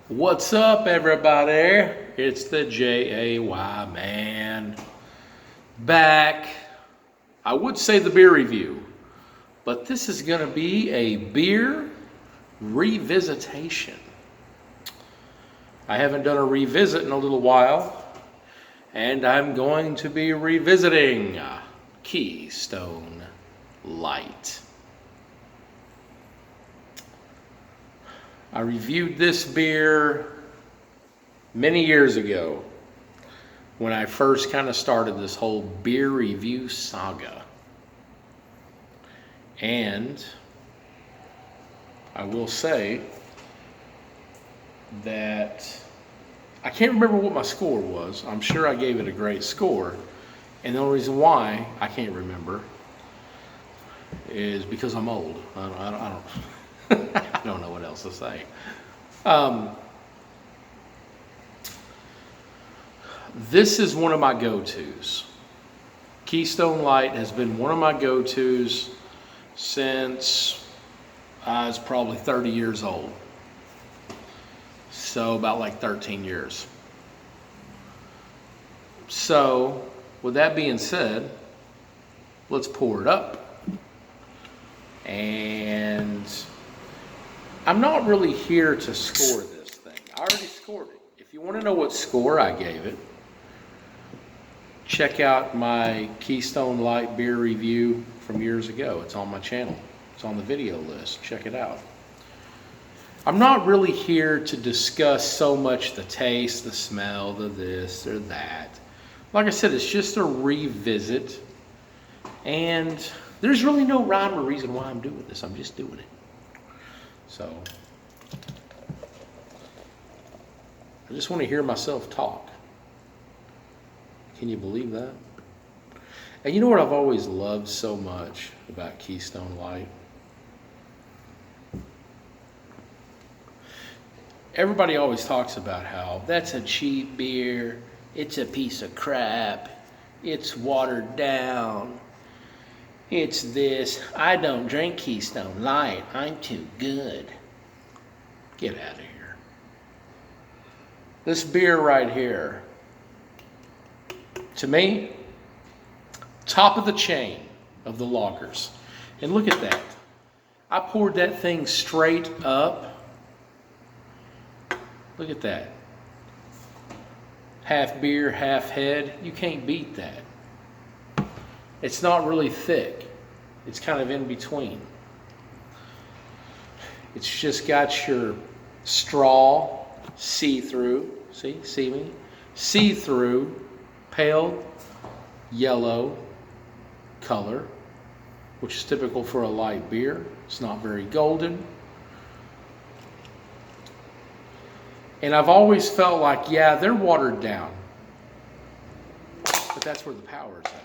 What's up, everybody? It's the JAY man. Back. I would say the beer review, but this is going to be a beer revisitation. I haven't done a revisit in a little while, and I'm going to be revisiting Keystone Light. I reviewed this beer many years ago when I first kind of started this whole beer review saga. And I will say that I can't remember what my score was. I'm sure I gave it a great score. And the only reason why I can't remember is because I'm old. I don't I don't know what else to say. This is one of my go-tos. Keystone Light has been one of my go-tos since I was probably 30 years old. So about like 13 years. So with that being said, let's pour it up. And I'm not really here to score this thing. I already scored it. If you want to know what score I gave it, check out my Keystone Light beer review from years ago. It's on my channel. It's on the video list. Check it out. I'm not really here to discuss so much the taste, the smell, the this or that. Like I said, it's just a revisit. And there's really no rhyme or reason why I'm doing this. I'm just doing it. So, I just want to hear myself talk. Can you believe that? And you know what I've always loved so much about Keystone Light? Everybody always talks about how that's a cheap beer, it's a piece of crap, it's watered down, it's this. I don't drink Keystone Light, I'm too good. Get out of here. This beer right here, to me, top of the chain of the lagers. And look at that. I poured that thing straight up. Look at that. Half beer, half head. You can't beat that. It's not really thick. It's kind of in between. It's just got your straw see-through. See me? See-through, pale yellow color, which is typical for a light beer. It's not very golden. And I've always felt like, yeah, they're watered down. But that's where the power is at.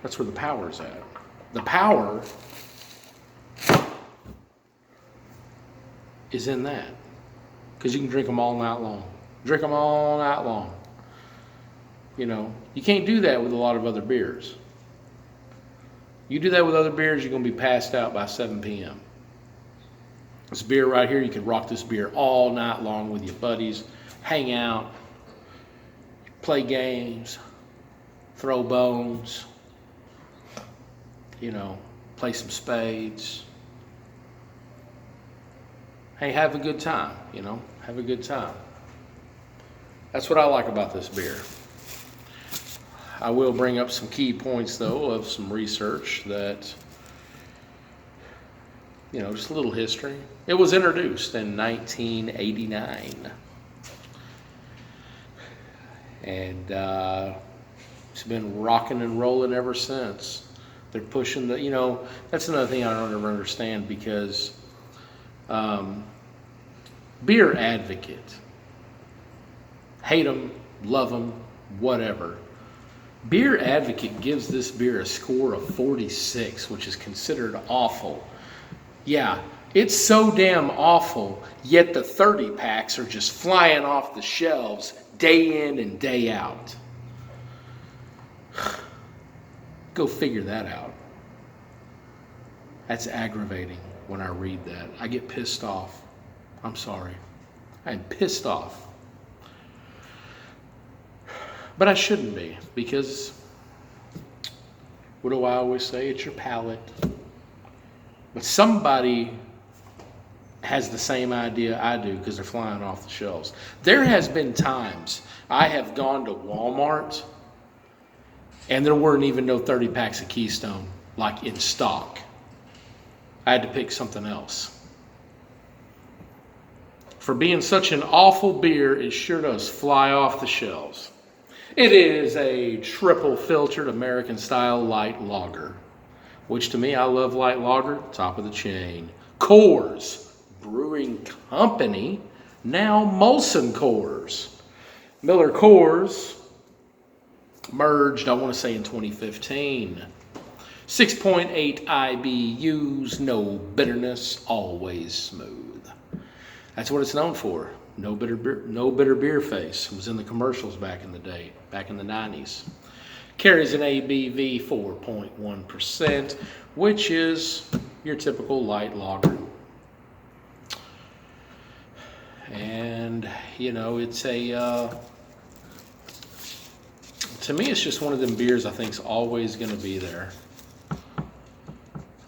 That's where the power is at. The power is in that. Because you can drink them all night long. Drink them all night long. You know, you can't do that with a lot of other beers. You do that with other beers, you're going to be passed out by 7 p.m. This beer right here, you can rock this beer all night long with your buddies, hang out, play games, throw bones, you know, play some spades. Hey, have a good time, you know, have a good time. That's what I like about this beer. I will bring up some key points, though, of some research that, you know, just a little history. It was introduced in 1989. And it's been rocking and rolling ever since. They're pushing the, you know, that's another thing I don't ever understand because beer advocate, hate them, love them, whatever. Beer Advocate gives this beer a score of 46, which is considered awful. Yeah, it's so damn awful, yet the 30 packs are just flying off the shelves day in and day out. Go figure that out. That's aggravating when I read that. I get pissed off. I'm sorry. I'm pissed off. But I shouldn't be, because what do I always say? It's your palate. But somebody has the same idea I do because they're flying off the shelves. There has been times I have gone to Walmart and there weren't even no 30 packs of Keystone like in stock. I had to pick something else. For being such an awful beer, it sure does fly off the shelves. It is a triple filtered American style light lager, which to me, I love light lager, top of the chain. Coors Brewing Company, now Molson Coors. Miller Coors merged, I want to say in 2015. 6.8 IBUs, no bitterness, always smooth. That's what it's known for. No bitter beer face. It was in the commercials back in the day, back in the 90s. Carries an ABV 4.1%, which is your typical light lager. And, you know, it's a, to me, it's just one of them beers I think is always going to be there.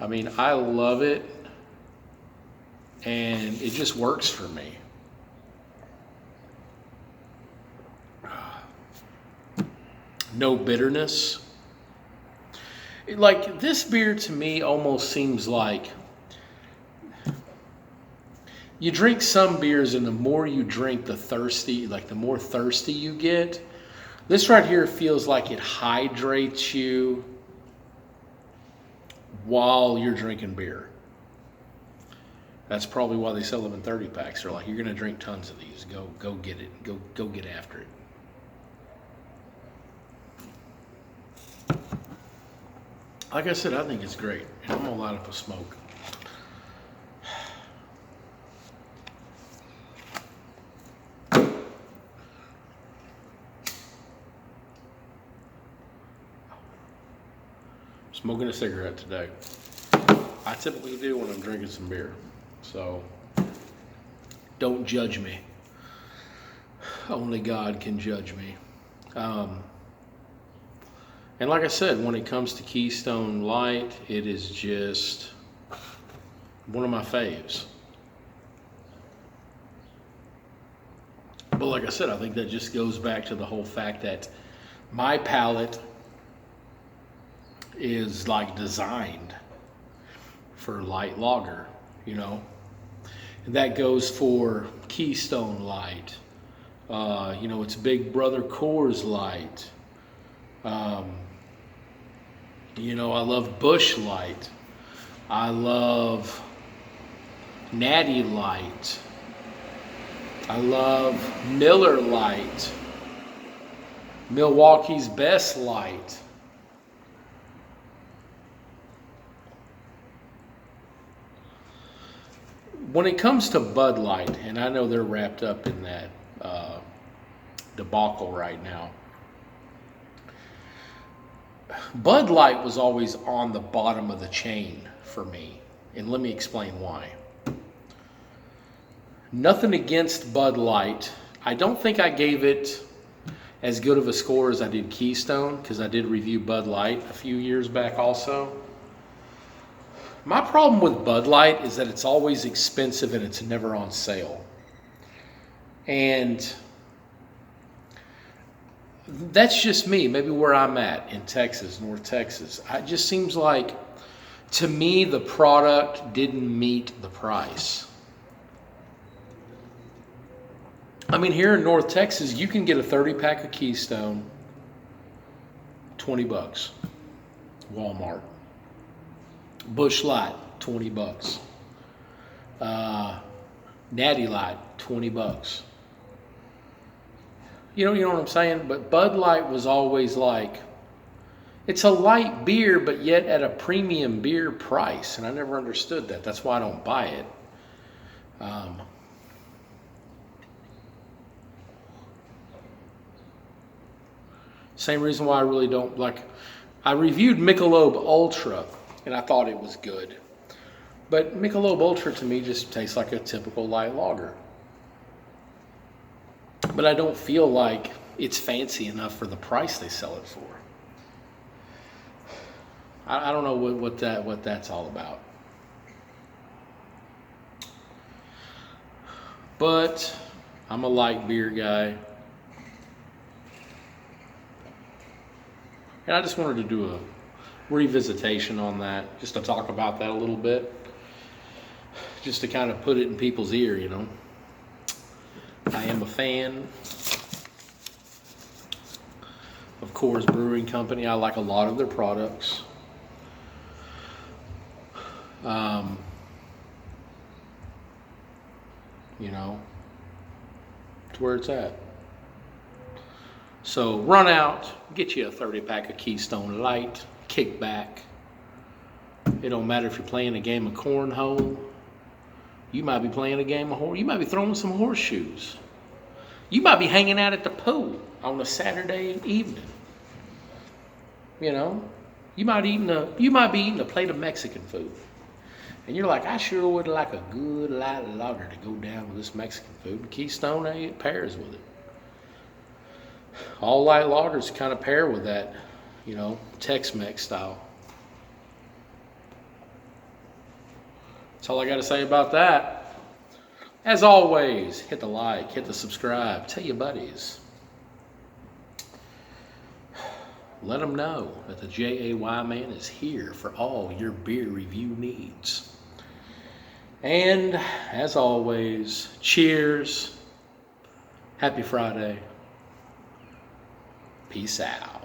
I mean, I love it, and it just works for me. No bitterness. Like, this beer to me almost seems like you drink some beers, and the more you drink, the more thirsty you get. This right here feels like it hydrates you while you're drinking beer. That's probably why they sell them in 30 packs. They're like, you're going to drink tons of these. Go get it. Go get after it. Like I said, I think it's great. And I'm going to light up a smoke. Smoking a cigarette today. I typically do when I'm drinking some beer. So, don't judge me. Only God can judge me. And like I said, when it comes to Keystone Light, it is just one of my faves. But like I said, I think that just goes back to the whole fact that my palate is like designed for light lager, you know. And that goes for Keystone Light. You know, it's Big Brother Coors Light. You know, I love Busch Light. I love Natty Light. I love Miller Light. Milwaukee's Best Light. When it comes to Bud Light, and I know they're wrapped up in that debacle right now, Bud Light was always on the bottom of the chain for me, and let me explain why. Nothing against Bud Light. I don't think I gave it as good of a score as I did Keystone, because I did review Bud Light a few years back also. My problem with Bud Light is that it's always expensive and it's never on sale. And that's just me, maybe where I'm at in Texas, North Texas. It just seems like, to me, the product didn't meet the price. I mean, here in North Texas, you can get a 30-pack of Keystone, $20. Walmart. Busch Light, $20. Natty Light, $20. You know what I'm saying? But Bud Light was always like, it's a light beer, but yet at a premium beer price. And I never understood that. That's why I don't buy it. Same reason why I really don't like. I reviewed Michelob Ultra, and I thought it was good. But Michelob Ultra to me just tastes like a typical light lager. But I don't feel like it's fancy enough for the price they sell it for. I don't know what that's all about. But I'm a light beer guy. And I just wanted to do a revisitation on that, just to talk about that a little bit. Just to kind of put it in people's ear, you know. I am a fan of Coors Brewing Company. I like a lot of their products. You know, it's where it's at. So run out, get you a 30-pack of Keystone Light, kick back. It don't matter if you're playing a game of cornhole. You might be playing a game of horse. You might be throwing some horseshoes. You might be hanging out at the pool on a Saturday evening. You know, you might be eating a plate of Mexican food. And you're like, I sure would like a good light lager to go down with this Mexican food. Keystone, it pairs with it. All light lagers kind of pair with that, you know, Tex-Mex style. That's all I got to say about that. As always, hit the like, hit the subscribe, tell your buddies. Let them know that the JAY Man is here for all your beer review needs. And as always, cheers. Happy Friday. Peace out.